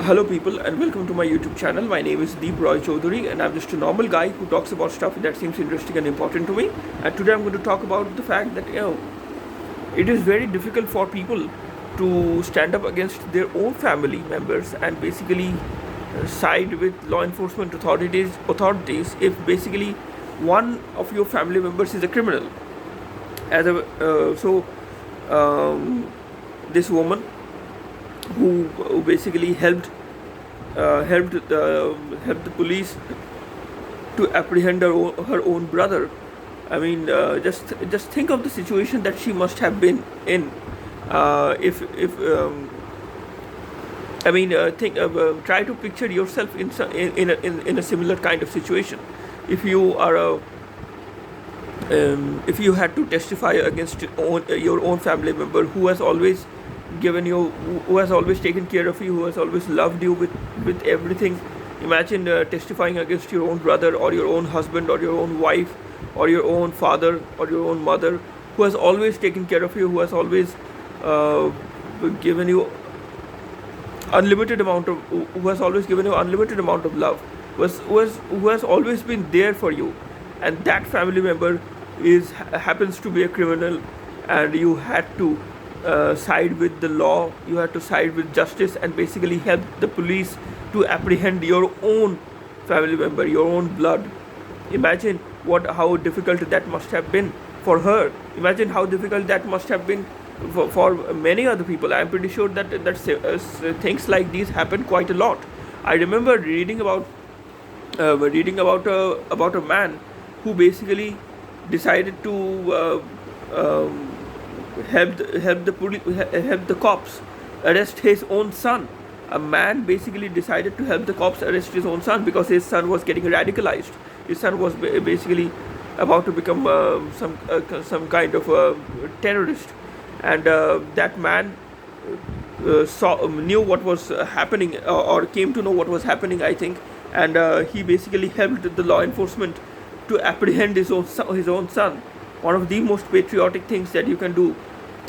Hello, people, and welcome to my YouTube channel. My name is Deep Roy Chaudhary, and I'm just a normal guy who talks about stuff that seems interesting and important to me. And today I'm going to talk about the fact that it is very difficult for people to stand up against their own family members and basically side with law enforcement authorities if basically one of your family members is a criminal. As a this woman who basically helped the police to apprehend her own brother. I mean, just think of the situation that she must have been in. If I mean, try to picture yourself in a similar kind of situation. If you are if you had to testify against your own family member who has always who has always taken care of you, who has always loved you with everything. Imagine testifying against your own brother or your own husband or your own wife or your own father or your own mother, who has always taken care of you, who has always given you who has always given you unlimited amount of love, who has always been there for you, and that family member happens to be a criminal, and you had to side with the law, you had to side with justice and basically help the police to apprehend your own family member, your own blood. Imagine how difficult that must have been for her. Imagine how difficult that must have been for many other people. I'm pretty sure that things like these happen quite a lot. I remember reading about a man who basically decided to help the cops arrest his own son. A man basically decided to help the cops arrest his own son because his son was getting radicalized. His son was basically about to become some kind of a terrorist, and that man knew what was happening, or came to know what was happening, I think, and he basically helped the law enforcement to apprehend his own son. One of the most patriotic things that you can do.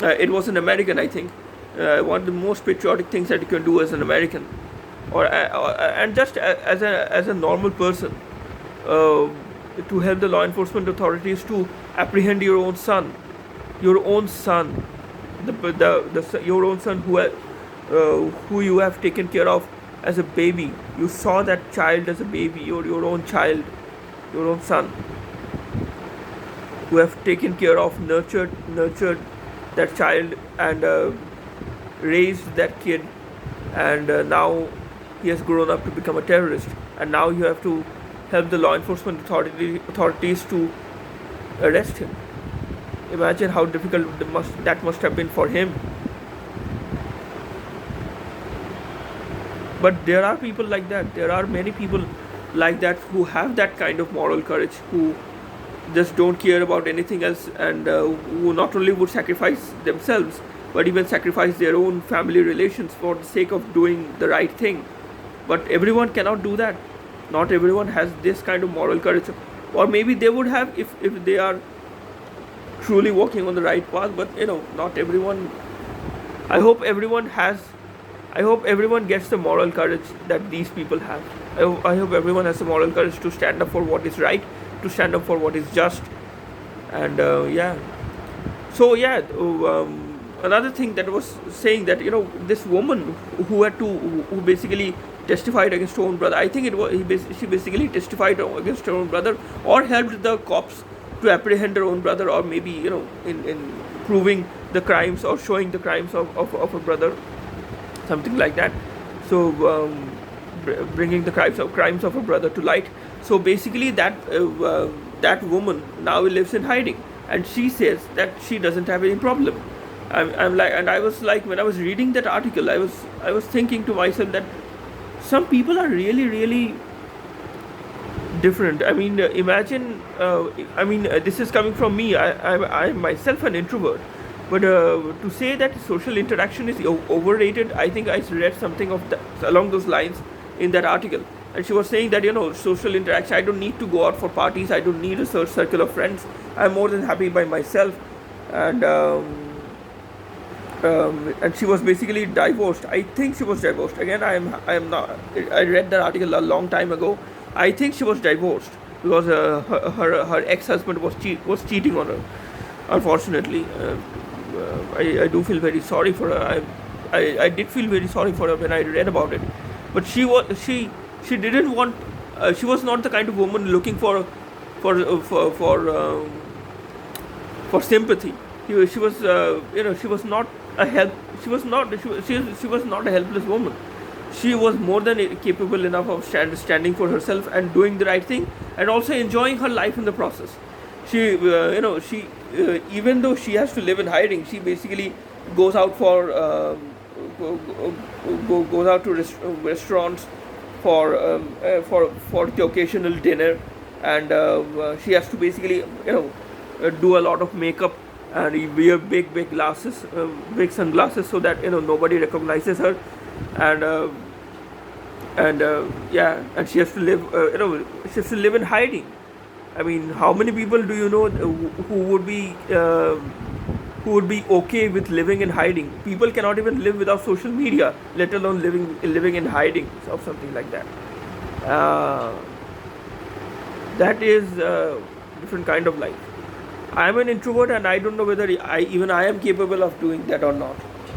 It was an American, I think. One of the most patriotic things that you can do as an American, and just as a normal person, to help the law enforcement authorities to apprehend your own son, your own son who you have taken care of as a baby. You saw that child as a baby, or your own child, your own son, who have taken care of, nurtured that child, and raised that kid, and now he has grown up to become a terrorist, and now you have to help the law enforcement authorities to arrest him. Imagine how difficult that must have been for him. But there are people like that. There are many people like that who have that kind of moral courage, who just don't care about anything else, and who not only would sacrifice themselves but even sacrifice their own family relations for the sake of doing the right thing. But everyone cannot do that. Not everyone has this kind of moral courage, or maybe they would have if they are truly walking on the right path, but not everyone. I hope everyone gets the moral courage that these people have. I hope everyone has the moral courage to stand up for what is right, to stand up for what is just, and another thing that was saying that this woman who basically testified against her own brother. I think she basically testified against her own brother, or helped the cops to apprehend her own brother, or maybe in proving the crimes or showing the crimes of her brother, something like that. So bringing the crimes of her brother to light. So basically that woman now lives in hiding, and she says that she doesn't have any problem. I'm like, and I was like, when I was reading that article, I was thinking to myself that some people are really, really different. I mean, imagine. This is coming from me. I'm myself an introvert, but to say that social interaction is overrated, I think I read something along those lines in that article. And she was saying that social interaction, I don't need to go out for parties, I don't need a circle of friends, I'm more than happy by myself. And and she was basically divorced. I think she was divorced. Again, I am not. I read that article a long time ago. I think she was divorced because her ex-husband was cheating on her. Unfortunately, I do feel very sorry for her. I did feel very sorry for her when I read about it. But she didn't want. She was not the kind of woman looking for for for um, for sympathy. She was, she was not a help. She was not a helpless woman. She was more than capable enough of standing for herself and doing the right thing, and also enjoying her life in the process. She even though she has to live in hiding, she basically goes out for goes out to restaurants for the occasional dinner, and she has to basically do a lot of makeup and wear big glasses, big sunglasses, so that nobody recognizes her, and yeah, and she has to live she has to live in hiding. I mean, how many people do you know who would be okay with living in hiding? People cannot even live without social media, let alone living in hiding or something like that. Uh, that is a different kind of life. I am an introvert, and I don't know whether I am capable of doing that or not.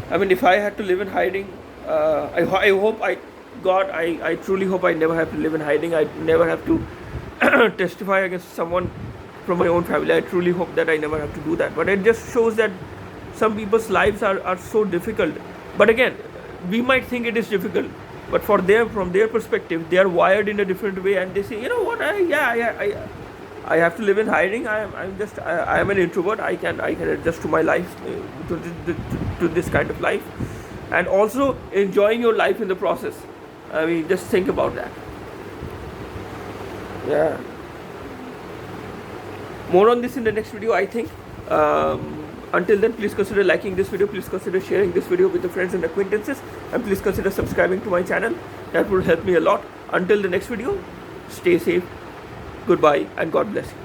I mean, if I had to live in hiding, I hope I truly hope I never have to live in hiding. I never have to testify against someone from my own family. I truly hope that I never have to do that. But it just shows that some people's lives are so difficult. But again, we might think it is difficult, but from their perspective, they are wired in a different way, and they say, you know what, I have to live in hiding. I am an introvert. I can adjust to my life, to this kind of life, and also enjoying your life in the process. I mean, just think about that. Yeah. More on this in the next video, I think. Until then, please consider liking this video. Please consider sharing this video with your friends and acquaintances, and please consider subscribing to my channel. That would help me a lot. Until the next video, stay safe. Goodbye, and God bless you.